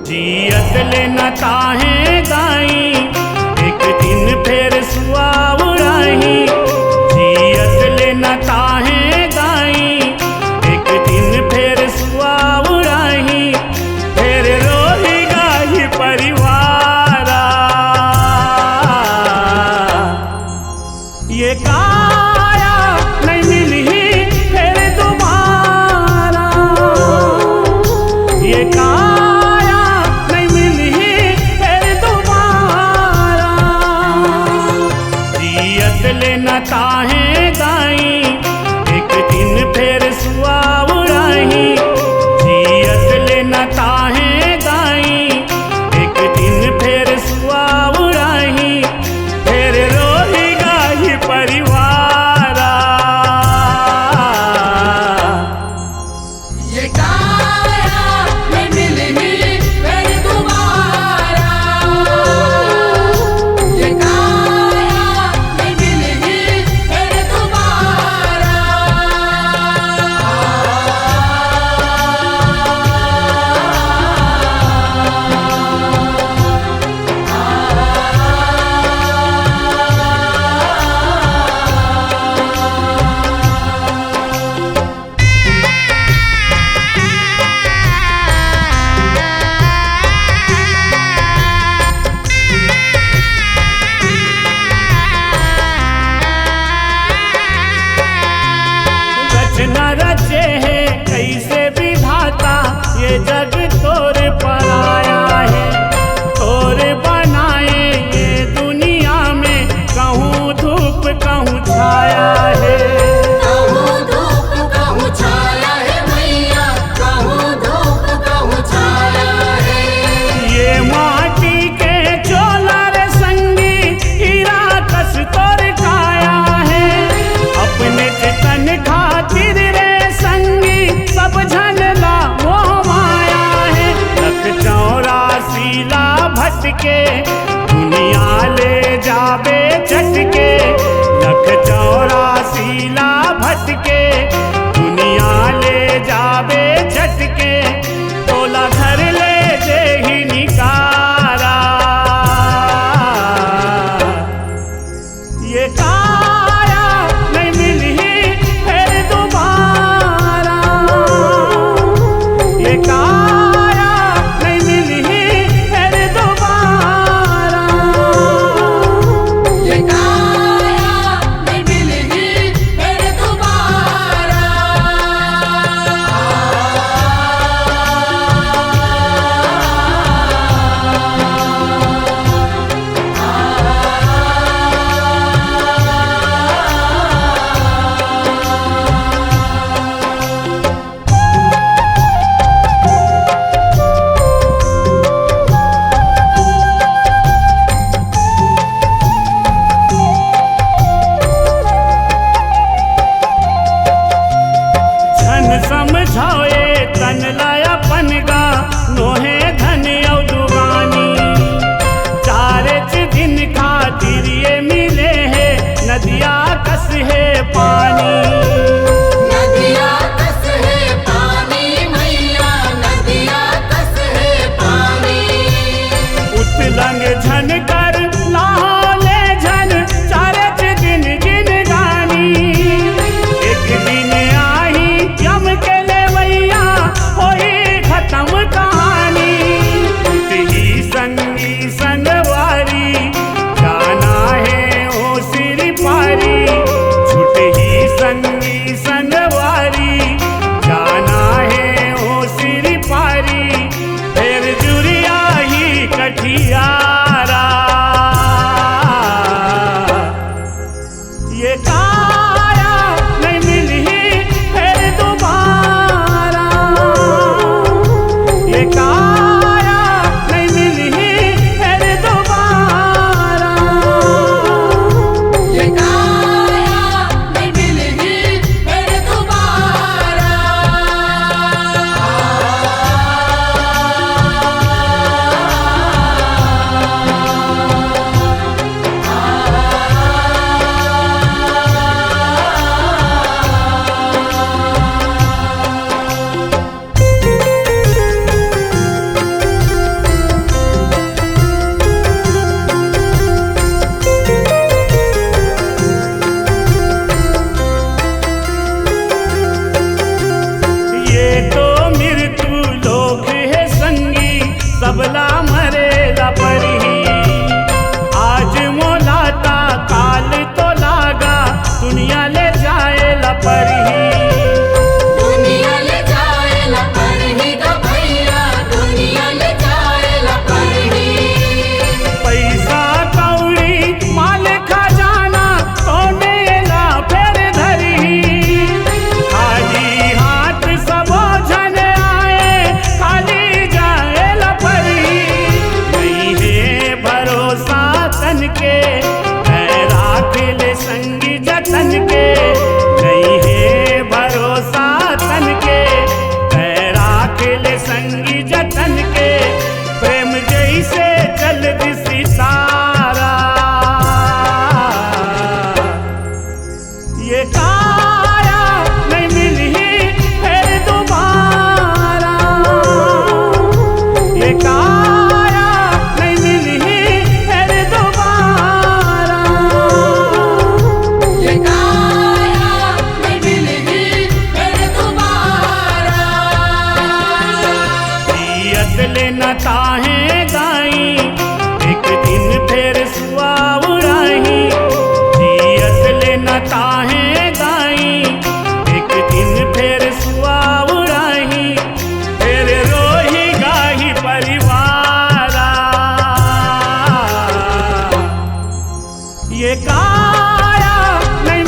जियत लेना ताहे गाई, एक दिन फिर सुआ उड़ाही। जियत लेना ताहे गाई, एक दिन फिर सुआ उड़ाही। फिर रोएगा ही परिवारा, ये काया नहीं मिली फिर दोबारा। ये काया नहीं मिली फिर दोबारा। जियत लेना ताहे गाई, एक दिन फिर सुआ उड़ाही। जियत लेना ताहे गाई, एक दिन फिर सुआ उड़ाही। फिर रोएगा ही परिवारा, ये काया नहीं मिलनी फिर दोबारा। ये काया नहीं मिलनी फिर दोबारा। रचना रचे है कैसे विधाता, ये जग तोर पर आया है। तोर बनाए ये दुनिया में, कहूँ धूप कहूँ छाया है। कहूँ धूप कहूँ छाया है मैया, कहूँ धूप कहूँ छाया है। ये माटी के चोलर संगी, हीरा कस तोर काया है। अपने जतन खातिर रे संगी, सब झनला मोह माया है। लख 84 ला भटके, दुनिया ले जाबे झटके। लख 84 ला भटके, दुनिया ले जाबे झटके। तोला घर ले दे ही निकारा, ये काया नहीं मिली फिर दोबारा। ये काया नहीं मिली फिर दोबारा। ये काया नहीं